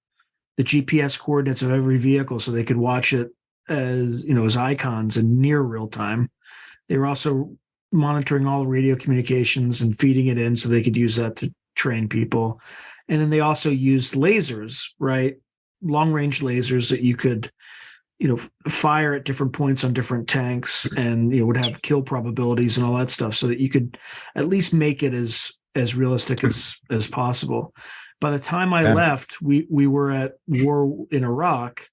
the GPS coordinates of every vehicle so they could watch it as icons in near real time. They were also monitoring all radio communications and feeding it in so they could use that to train people. And then they also used lasers, right? Long range lasers that you could, fire at different points on different tanks, and would have kill probabilities and all that stuff, so that you could at least make it as realistic as possible. By the time I left, we were at war in Iraq,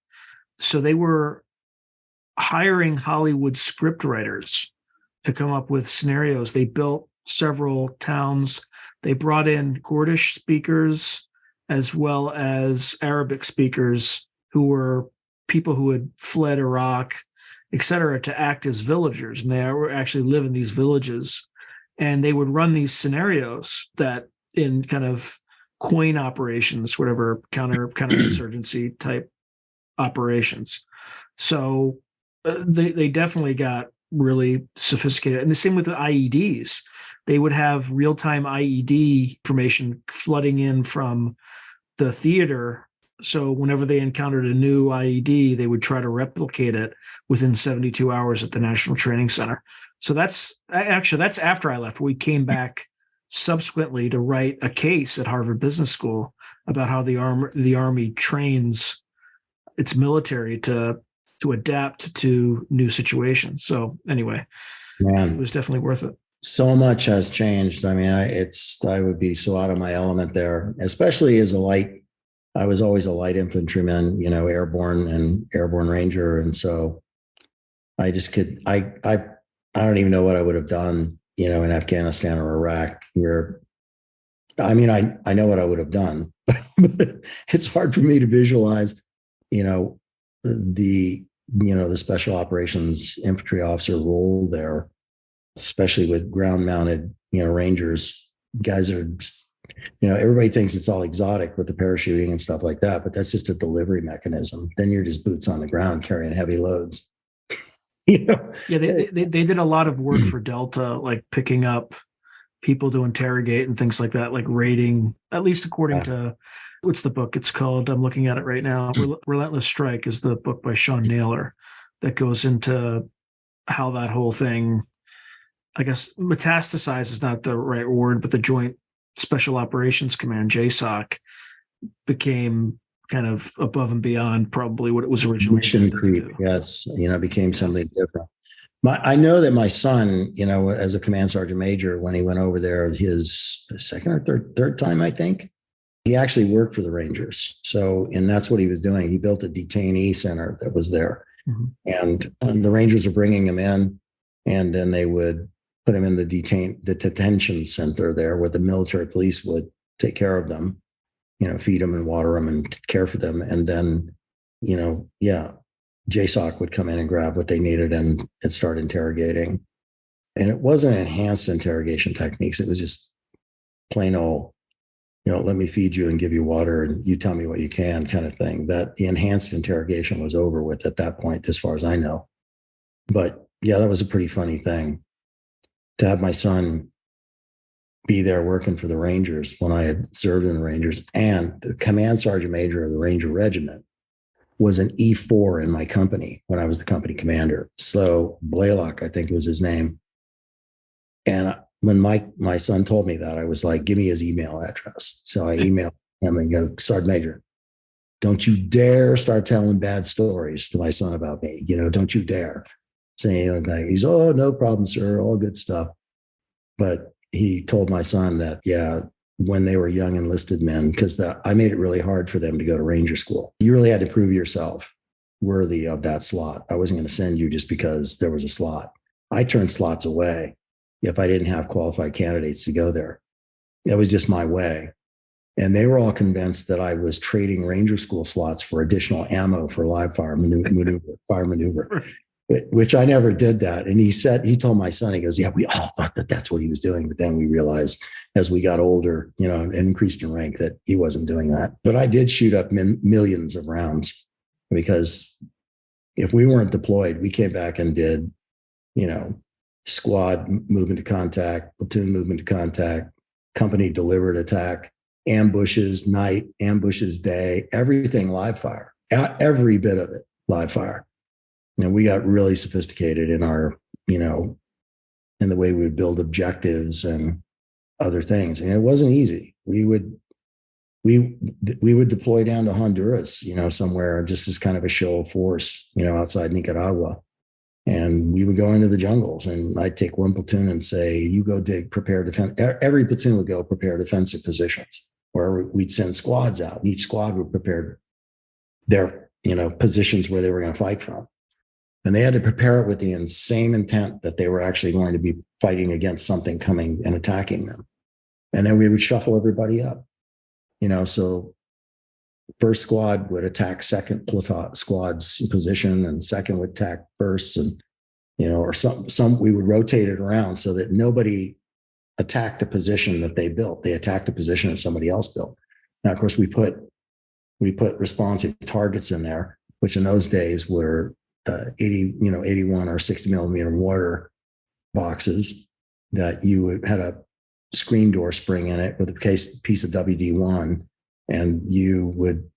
so they were hiring Hollywood script writers to come up with scenarios. They built several towns. They brought in Kurdish speakers as well as Arabic speakers who were people who had fled Iraq, et cetera, to act as villagers. And they were actually live in these villages. And they would run these scenarios that in kind of coin operations, whatever counterinsurgency type operations. So they definitely got really sophisticated. And the same with the IEDs. They would have real-time IED information flooding in from the theater. So whenever they encountered a new IED, they would try to replicate it within 72 hours at the National Training Center. So that's after I left. We came back subsequently to write a case at Harvard Business School about how the Army trains its military to adapt to new situations. So anyway, it was definitely worth it. So much has changed. I mean, I would be so out of my element there, especially as I was always a light infantryman, airborne and airborne ranger. And so I just I don't even know what I would have done, in Afghanistan or Iraq, where, I mean, I know what I would have done, but it's hard for me to visualize, the special operations infantry officer role there, especially with ground mounted, rangers, guys are, everybody thinks it's all exotic with the parachuting and stuff like that, but that's just a delivery mechanism. Then you're just boots on the ground carrying heavy loads. Yeah, they did a lot of work for Delta, like picking up people to interrogate and things like that, like raiding, at least according to, what's the book? It's called, I'm looking at it right now. Relentless Strike is the book by Sean Naylor that goes into how that whole thing, I guess metastasize is not the right word, but the Joint Special Operations Command, JSOC, became kind of above and beyond probably what it was originally. Mission creep, yes, became something different. I know that my son, as a command sergeant major, when he went over there, his second or third time, I think, he actually worked for the Rangers. So, and that's what he was doing. He built a detainee center that was there, and the Rangers were bringing him in, and then they would put him in the detention center there, where the military police would take care of them, feed them and water them and care for them, and then, JSOC would come in and grab what they needed and start interrogating. And it wasn't enhanced interrogation techniques. It was just plain old, let me feed you and give you water and you tell me what you can kind of thing. That the enhanced interrogation was over with at that point, as far as I know. But yeah, that was a pretty funny thing to have my son be there working for the Rangers when I had served in the Rangers. And the command sergeant major of the Ranger Regiment was an E4 in my company when I was the company commander. So Blaylock, I think was his name. And when my son told me that, I was like, give me his email address. So I emailed him and go, Sergeant Major, don't you dare start telling bad stories to my son about me. Don't you dare say anything like that. He's, oh, no problem, sir. All good stuff. But he told my son that, when they were young enlisted men, because I made it really hard for them to go to Ranger School. You really had to prove yourself worthy of that slot. I wasn't going to send you just because there was a slot. I turned slots away if I didn't have qualified candidates to go there. It was just my way. And they were all convinced that I was trading Ranger School slots for additional ammo for live fire maneuver. which I never did that. And he told my son, he goes, yeah, we all thought that that's what he was doing. But then we realized as we got older, and increased in rank, that he wasn't doing that. But I did shoot up millions of rounds, because if we weren't deployed, we came back and did, squad movement to contact, platoon movement to contact, company delivered attack, ambushes night, ambushes day, everything live fire, every bit of it live fire. And we got really sophisticated in our, in the way we would build objectives and other things. And it wasn't easy. We would deploy down to Honduras, somewhere, just as kind of a show of force, outside Nicaragua. And we would go into the jungles, and I'd take one platoon and say, you go dig, prepare defense. Every platoon would go prepare defensive positions, where we'd send squads out. Each squad would prepare their, positions where they were going to fight from. And they had to prepare it with the insane intent that they were actually going to be fighting against something coming and attacking them. And then we would shuffle everybody up, so first squad would attack second squad's position, and second would attack first, and, or some we would rotate it around so that nobody attacked a position that they built. They attacked a position that somebody else built. Now, of course, we put responsive targets in there, which in those days were 81 or 60 millimeter mortar boxes that had a screen door spring in it with a piece of WD-1, and you would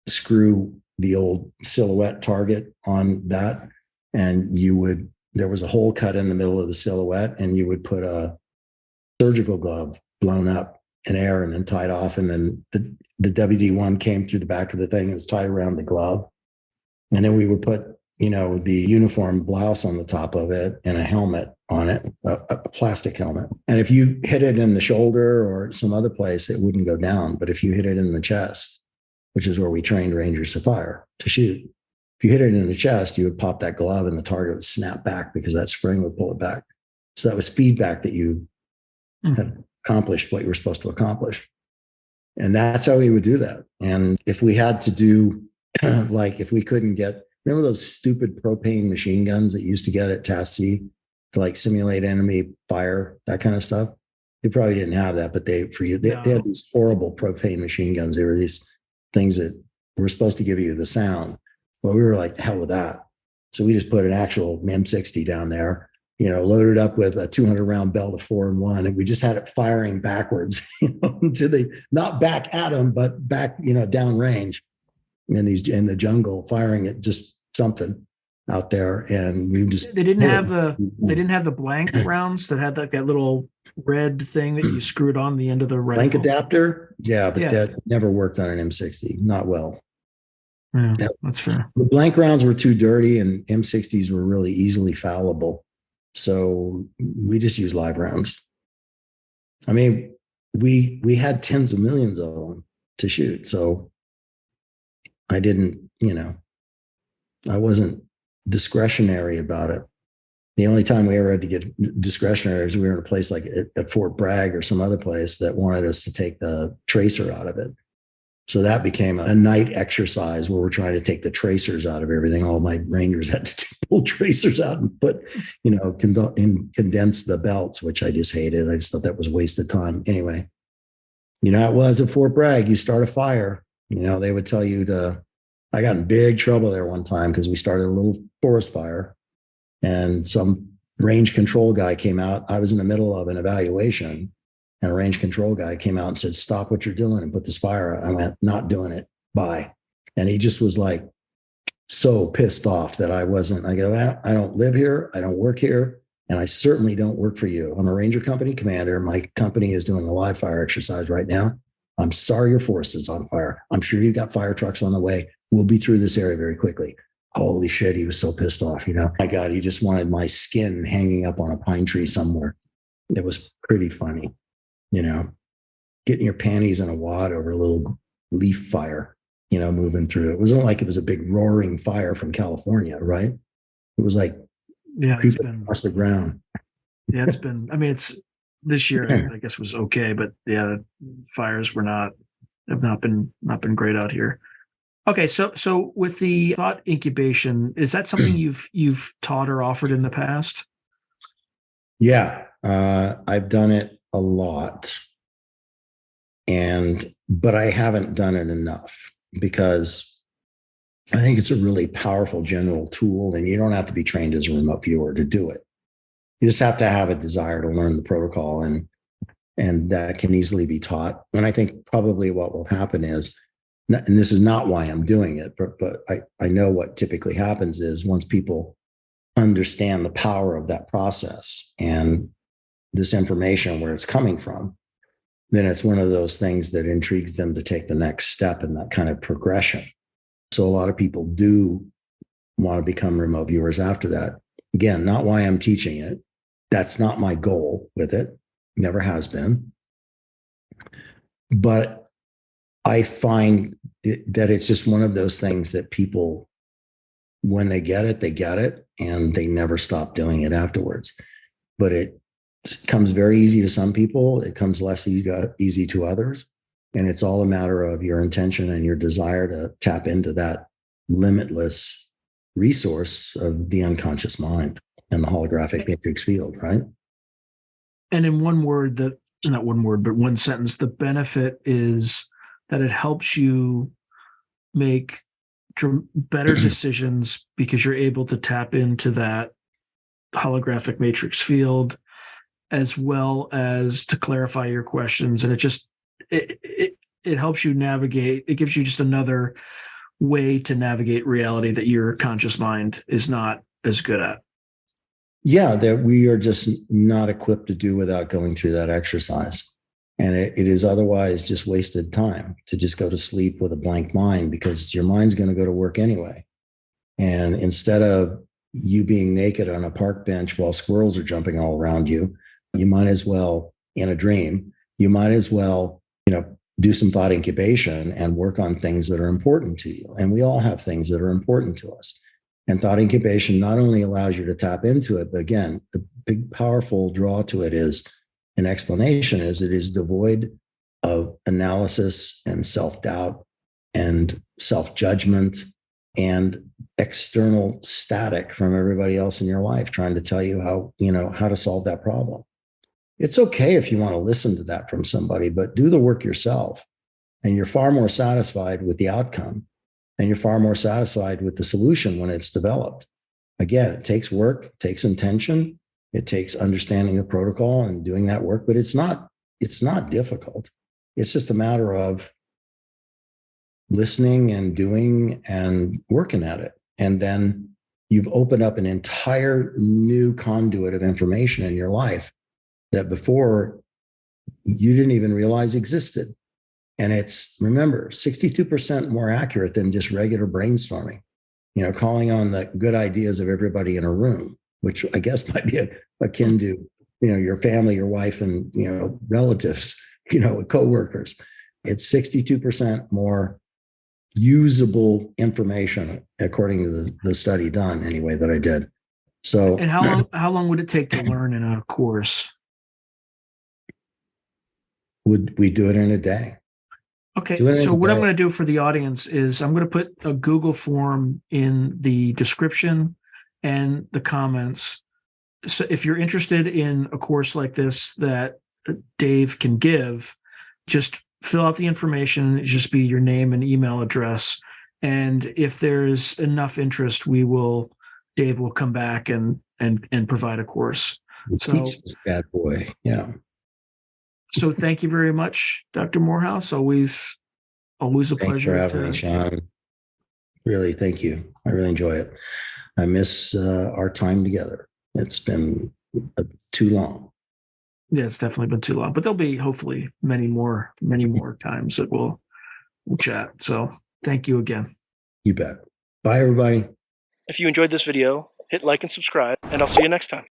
screw the old silhouette target on that, and there was a hole cut in the middle of the silhouette, and you would put a surgical glove blown up in air and then tied off, and then the WD-1 came through the back of the thing. It was tied around the glove, and then we would put the uniform blouse on the top of it and a helmet on it, a plastic helmet. And if you hit it in the shoulder or some other place, it wouldn't go down. But if you hit it in the chest, which is where we trained Rangers to shoot, if you hit it in the chest, you would pop that glove and the target would snap back, because that spring would pull it back. So that was feedback that you had accomplished what you were supposed to accomplish. And that's how we would do that. And if we had to do, if we couldn't get, remember those stupid propane machine guns that you used to get at Task C to simulate enemy fire, that kind of stuff? They probably didn't have that, but they had these horrible propane machine guns. They were these things that were supposed to give you the sound. Well, we were like, hell with that. So we just put an actual M60 down there, loaded up with a 200 round belt of 4-in-1, and we just had it firing backwards, not back at them, but back, down range in the jungle, firing at just something out there. And we just, they didn't have the blank rounds that had that little red thing that you screwed on the end of the rifle. Blank adapter. Yeah. But that never worked on an M60. Not well. Yeah, that's fair. The blank rounds were too dirty, and M60s were really easily fallible. So we just used live rounds. I mean, we had tens of millions of them to shoot. So I didn't, I wasn't discretionary about it. The only time we ever had to get discretionary is we were in a place like at Fort Bragg or some other place that wanted us to take the tracer out of it. So that became a night exercise where we're trying to take the tracers out of everything. All my Rangers had to pull tracers out and put, condense the belts, which I just hated. I just thought that was a waste of time. Anyway, how it was at Fort Bragg. You start a fire, they would tell you I got in big trouble there one time because we started a little forest fire, and some range control guy came out. I was in the middle of an evaluation, and a range control guy came out and said, stop what you're doing and put this fire out. I went, not doing it. Bye. And he just was so pissed off that I go, I don't live here. I don't work here. And I certainly don't work for you. I'm a Ranger company commander. My company is doing a live fire exercise right now. I'm sorry your forest is on fire. I'm sure you got fire trucks on the way. We'll be through this area very quickly. Holy shit. He was so pissed off, My God, he just wanted my skin hanging up on a pine tree somewhere. It was pretty funny. Getting your panties in a wad over a little leaf fire, moving through. It wasn't like it was a big roaring fire from California, right? It was like people across the ground. Yeah, it's this year, I guess, was okay, but fires have not been great out here. Okay, so with the thought incubation, is that something you've taught or offered in the past? Yeah, I've done it a lot, but I haven't done it enough because I think it's a really powerful general tool, and you don't have to be trained as a remote viewer to do it. You just have to have a desire to learn the protocol, and that can easily be taught. And I think probably what will happen is, and this is not why I'm doing it, but I know what typically happens is once people understand the power of that process and this information, where it's coming from, then it's one of those things that intrigues them to take the next step in that kind of progression. So a lot of people do want to become remote viewers after that. Again, not why I'm teaching it. That's not my goal with it. Never has been. But I find that it's just one of those things that people, when they get it, and they never stop doing it afterwards. But it comes very easy to some people. It comes less easy to others. And it's all a matter of your intention and your desire to tap into that limitless resource of the unconscious mind and the holographic matrix field, right? And in one word, not one word, but one sentence, the benefit is that it helps you make better decisions because you're able to tap into that holographic matrix field, as well as to clarify your questions. And it helps you navigate. It gives you just another way to navigate reality that your conscious mind is not as good at. Yeah, that we are just not equipped to do without going through that exercise. And it is otherwise just wasted time to just go to sleep with a blank mind, because your mind's going to go to work anyway. And instead of you being naked on a park bench while squirrels are jumping all around you, you might as well, in a dream, you might as well, do some thought incubation and work on things that are important to you. And we all have things that are important to us. And thought incubation not only allows you to tap into it, but again, the big powerful draw to it is an explanation is it is devoid of analysis and self-doubt and self-judgment and external static from everybody else in your life trying to tell you how to solve that problem. It's okay if you want to listen to that from somebody, but do the work yourself. And you're far more satisfied with the outcome. And you're far more satisfied with the solution when it's developed. Again, it takes work, it takes intention, it takes understanding the protocol and doing that work, but it's not difficult. It's just a matter of listening and doing and working at it. And then you've opened up an entire new conduit of information in your life that before you didn't even realize existed. And it's, remember, 62% more accurate than just regular brainstorming, calling on the good ideas of everybody in a room, which I guess might be akin to, your family, your wife, and, relatives, coworkers. It's 62% more usable information, according to the study done anyway, that I did. So, and how long would it take to learn in a course? Would we do it in a day? Okay, so what I'm going to do for the audience is I'm going to put a Google form in the description and the comments. So if you're interested in a course like this that Dave can give, just fill out the information. It just be your name and email address. And if there's enough interest, Dave will come back and provide a course. Teach this bad boy. Yeah. So thank you very much, Dr. Morehouse. Always a pleasure. Thanks for having me, Sean. Really, thank you. I really enjoy it. I miss our time together. It's been too long. Yeah, it's definitely been too long, but there'll be hopefully many more times that we'll chat. So thank you again. You bet. Bye, everybody. If you enjoyed this video, hit like and subscribe, and I'll see you next time.